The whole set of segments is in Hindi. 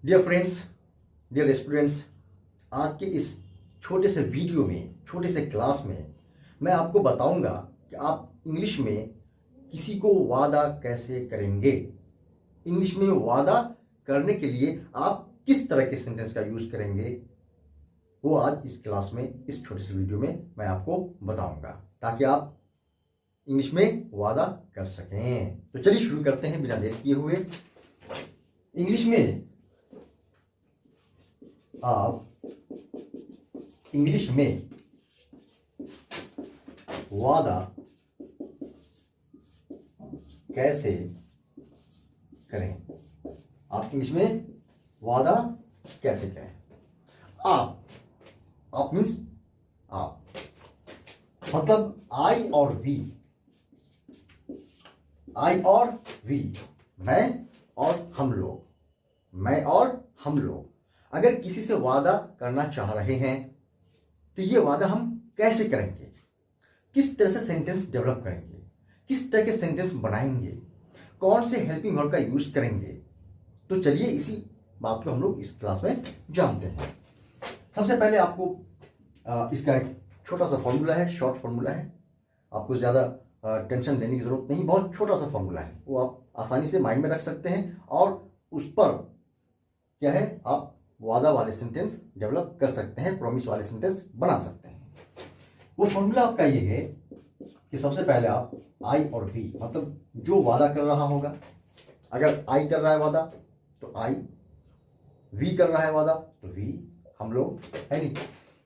डियर फ्रेंड्स, डियर स्टूडेंट्स, आज के इस छोटे से वीडियो में, छोटे से क्लास में मैं आपको बताऊंगा कि आप इंग्लिश में किसी को वादा कैसे करेंगे। इंग्लिश में वादा करने के लिए आप किस तरह के सेंटेंस का यूज करेंगे, वो आज इस क्लास में, इस छोटे से वीडियो में मैं आपको बताऊंगा, ताकि आप इंग्लिश में वादा कर सकें। तो चलिए शुरू करते हैं बिना देर किए हुए। इंग्लिश में आप इंग्लिश में वादा कैसे करें। आप इंग्लिश में वादा कैसे करें। आप मीन्स आप, मतलब आई और वी, आई और वी, मैं और हम लोग, मैं और हम लोग अगर किसी से वादा करना चाह रहे हैं तो ये वादा हम कैसे करेंगे, किस तरह से सेंटेंस डेवलप करेंगे, किस तरह के सेंटेंस बनाएंगे, कौन से हेल्पिंग वर्ब का यूज करेंगे। तो चलिए इसी बात को हम लोग इस क्लास में जानते हैं। सबसे पहले आपको इसका एक छोटा सा फॉर्मूला है, शॉर्ट फॉर्मूला है। आपको ज़्यादा टेंशन लेने की ज़रूरत नहीं, बहुत छोटा सा फॉर्मूला है, वो आप आसानी से माइंड में रख सकते हैं और उस पर क्या है, आप वादा वाले सेंटेंस डेवलप कर सकते हैं, प्रॉमिस वाले सेंटेंस बना सकते हैं। वो फॉर्मूला आपका ये है कि सबसे पहले आप आई और वी, मतलब जो वादा कर रहा होगा, अगर आई कर रहा है वादा तो आई, वी कर रहा है वादा तो वी, हम लोग, है नहीं।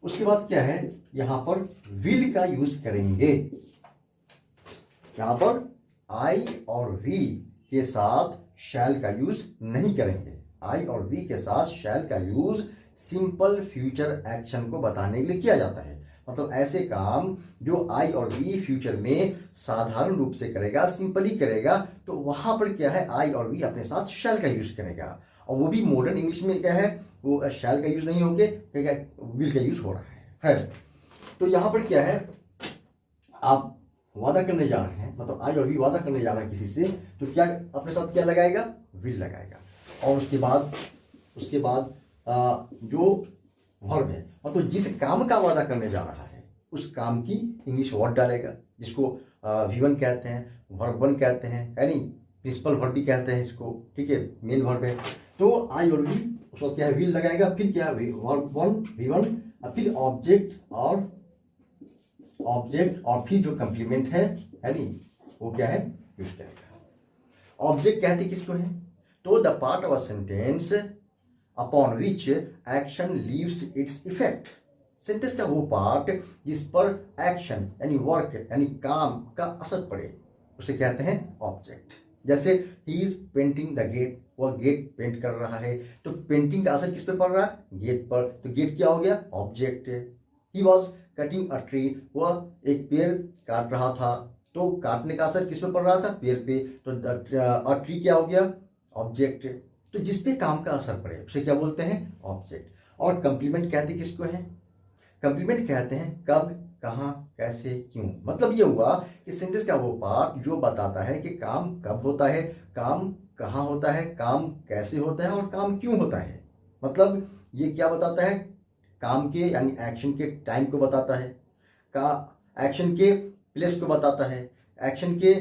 उसके बाद क्या है, यहां पर विल का यूज करेंगे। यहां पर आई और वी के साथ शैल का यूज नहीं करेंगे। आई और वी के साथ शैल का यूज सिंपल फ्यूचर एक्शन को बताने के लिए किया जाता है। मतलब ऐसे काम जो आई और वी फ्यूचर में साधारण रूप से करेगा, सिंपली करेगा, तो वहां पर क्या है, आई और वी अपने साथ शैल का यूज करेगा। और वो भी मॉडर्न इंग्लिश में क्या है, वो शैल का यूज नहीं होके विल का यूज हो रहा है। तो यहां पर क्या है, आप वादा करने जा रहे हैं, मतलब आई और वी वादा करने जा रहा है किसी से, तो क्या अपने साथ क्या लगाएगा, विल लगाएगा। और उसके बाद जो वर्ब है, मतलब जिस काम का वादा करने जा रहा है उस काम की इंग्लिश वर्ड डालेगा, जिसको V1 कहते हैं, वर्ब 1 कहते हैं, है नहीं, प्रिंसिपल वर्ब भी कहते हैं इसको, ठीक है, मेन वर्ब है। तो आई और वी, उसको क्या है, विल लगाएगा, फिर क्या है, वर्ब 1 V1, फिर ऑब्जेक्ट और फिर जो कंप्लीमेंट है नहीं, वो क्या है, यूज करेगा। ऑब्जेक्ट कहते किसको है, तो the part of a sentence upon which action leaves its effect. Sentence का वो पार्ट जिस पर एक्शन यानी वर्क यानी काम का असर पड़े, उसे कहते हैं ऑब्जेक्ट। जैसे ही इज पेंटिंग द गेट, वह गेट पेंट कर रहा है, तो पेंटिंग का असर किस पे पड़ रहा है, गेट पर, तो गेट क्या हो गया, object. He was cutting a tree, वह एक पेड़ काट रहा था, तो काटने का असर किस पे पड़ रहा था, पेड़ पे, तो अ ट्री क्या हो गया, ऑब्जेक्ट। तो जिसपे काम का असर पड़े उसे क्या बोलते हैं, ऑब्जेक्ट। और कंप्लीमेंट कहते किसको है, कंप्लीमेंट कहते हैं कब, कहाँ, कैसे, क्यों। मतलब ये हुआ कि सेंटेंस का वो पार्ट जो बताता है कि काम कब होता है, काम कहाँ होता है, काम कैसे होता है और काम क्यों होता है। मतलब ये क्या बताता है, काम के यानी एक्शन के टाइम को बताता है, का एक्शन के प्लेस को बताता है, एक्शन के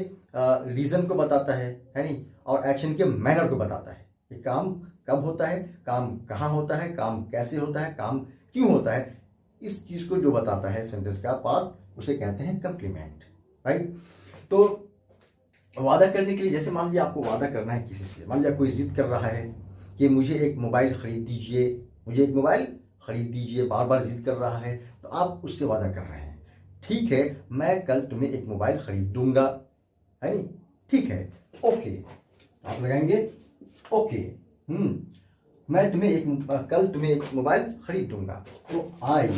रीजन को बताता है नहीं, और एक्शन के मैनर को बताता है कि काम कब होता है, काम कहाँ होता है, काम कैसे होता है, काम क्यों होता है। इस चीज को जो बताता है सेंटेंस का पार्ट, उसे कहते हैं कंप्लीमेंट, राइट। तो वादा करने के लिए, जैसे मान लिया आपको वादा करना है किसी से, मान लिया कोई जिद कर रहा है कि मुझे एक मोबाइल खरीद दीजिए, मुझे एक मोबाइल खरीद दीजिए, बार बार जिद कर रहा है, तो आप उससे वादा कर रहे हैं, ठीक है मैं कल तुम्हें एक मोबाइल खरीद दूंगा, है नहीं, ठीक है, ओके, आप लगाएंगे ओके, मैं कल तुम्हें एक मोबाइल खरीद दूंगा। तो आई,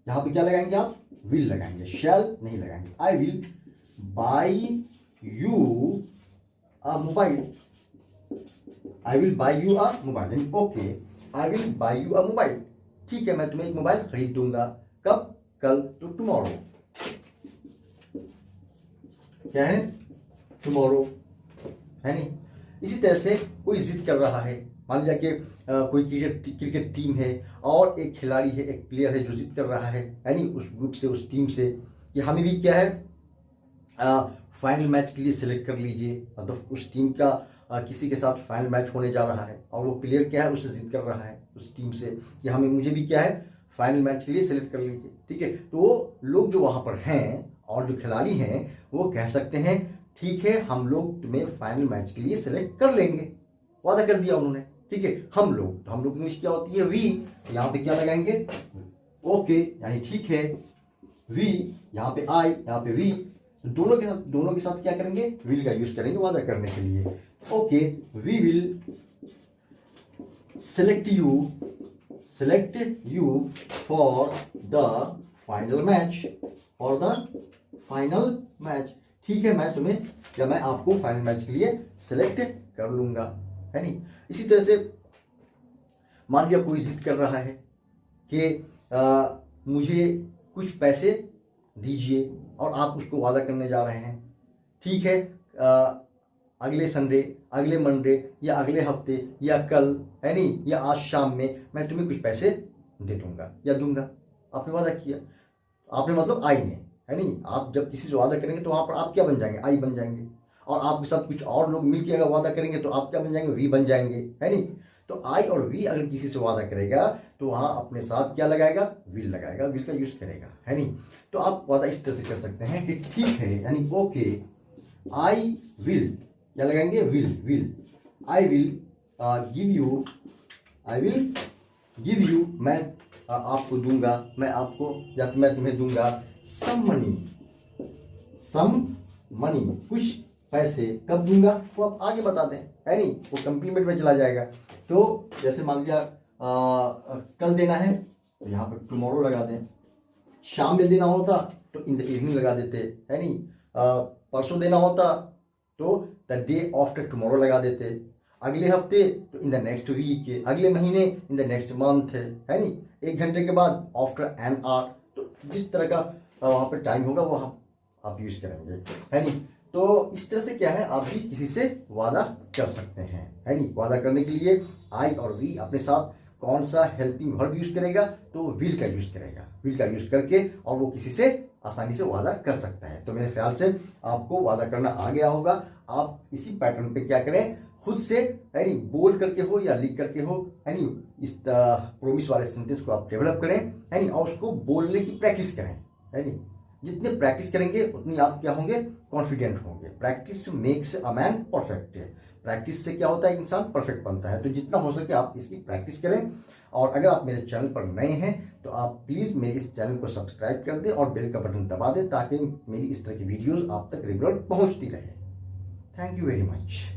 यहां पे क्या लगाएंगे आप, विल लगाएंगे, शैल नहीं लगाएंगे। I will by you a mobile, I will by you a mobile, okay, I will by you a mobile, ठीक है मैं तुम्हें एक मोबाइल खरीद दूंगा, कब, कल, तो टुमारो, क्या है, टुमारो, है नहीं। इसी तरह से कोई जिद कर रहा है मान लिया कि कोई क्रिकेट टीम है और एक खिलाड़ी है, एक प्लेयर है जो जिद कर रहा है यानी उस ग्रुप से, उस टीम से कि हमें भी क्या है फाइनल मैच के लिए सिलेक्ट कर लीजिए। मतलब उस टीम का किसी के साथ फाइनल मैच होने जा रहा है और वो प्लेयर क्या है उससे जिद कर रहा है उस टीम से कि हमें मुझे भी क्या है फाइनल मैच के लिए सिलेक्ट कर लीजिए। ठीक है, तो वो लोग जो वहाँ पर हैं और जो खिलाड़ी हैं वो कह सकते हैं ठीक है हम लोग तुम्हें फाइनल मैच के लिए सिलेक्ट कर लेंगे, वादा कर दिया उन्होंने। ठीक है, हम लोग इंग्लिश क्या होती है वी, यहाँ पे क्या लगाएंगे ओके यानी ठीक है, वी यहाँ पे आई, यहाँ पे वी, दोनों के साथ क्या करेंगे विल का यूज करेंगे वादा करने के लिए। Okay, we will select you for the final match, ठीक है मैं आपको फाइनल मैच के लिए सिलेक्ट कर लूंगा, है नहीं। इसी तरह से मान लिया कोई जिद कर रहा है कि मुझे कुछ पैसे दीजिए और आप उसको वादा करने जा रहे हैं, ठीक है अगले संडे, अगले मंडे या अगले हफ्ते या कल, है नहीं, या आज शाम में मैं तुम्हें कुछ पैसे दे दूंगा या दूंगा। आपने वादा किया, आपने मतलब आई ने, है नहीं। आप जब किसी से वादा करेंगे तो वहाँ पर आप क्या बन जाएंगे, आई बन जाएंगे। और आपके साथ कुछ और लोग मिलकर अगर वादा करेंगे तो आप क्या बन जाएंगे, वी बन जाएंगे, है नहीं। तो आई और वी अगर किसी से वादा करेगा तो वहाँ अपने साथ क्या लगाएगा, विल लगाएगा, विल का यूज करेगा, है नहीं। तो आप वादा इस तरह से कर सकते हैं कि ठीक है यानी ओके आई विल, क्या लगाएंगे will, I will give you मैं आपको दूंगा, मैं आपको या मैं तुम्हें दूंगा सम मनी कुछ पैसे। कब दूंगा वो आप आगे बता दें, है नहीं, वो कम्प्लीमेंट में चला जाएगा। तो जैसे मान लिया कल देना है तो यहाँ पर टुमारो लगा दें, शाम में देना होता तो इन द इवनिंग लगा देते, है नहीं। परसों देना होता तो द डे आफ्टर टुमारो लगा देते, अगले हफ्ते तो इन द नेक्स्ट वीक, अगले महीने इन द नेक्स्ट मंथ, है नहीं। 1 घंटे के बाद आफ्टर एन आवर, तो जिस तरह का वहाँ पर टाइम होगा वो आप यूज करेंगे, है नहीं। तो इस तरह से क्या है आप भी किसी से वादा कर सकते हैं, है नहीं। वादा करने के लिए आई और वी अपने साथ कौन सा हेल्पिंग वर्ब यूज करेगा, तो विल का यूज करेगा, विल का यूज करके और वो किसी से आसानी से वादा कर सकता है। तो मेरे ख्याल से आपको वादा करना आ गया होगा। आप इसी पैटर्न पे क्या करें, खुद से, है नहीं, बोल करके हो या लिख करके हो, है नहीं, इस प्रोमिस वाले सेंटेंस को आप डेवलप करें, है नहीं, और उसको बोलने की प्रैक्टिस करें, है नहीं। जितने प्रैक्टिस करेंगे उतनी आप क्या होंगे, कॉन्फिडेंट होंगे। Practice makes a man perfect, practice से क्या होता है, इंसान परफेक्ट बनता है। तो जितना हो सके आप इसकी प्रैक्टिस करें। और अगर आप मेरे चैनल पर नए हैं तो आप प्लीज़ मेरे इस चैनल को सब्सक्राइब कर दें और बेल का बटन दबा दें ताकि मेरी इस तरह की वीडियोज़ आप तक रेगुलर पहुंचती रहे। Thank you very much.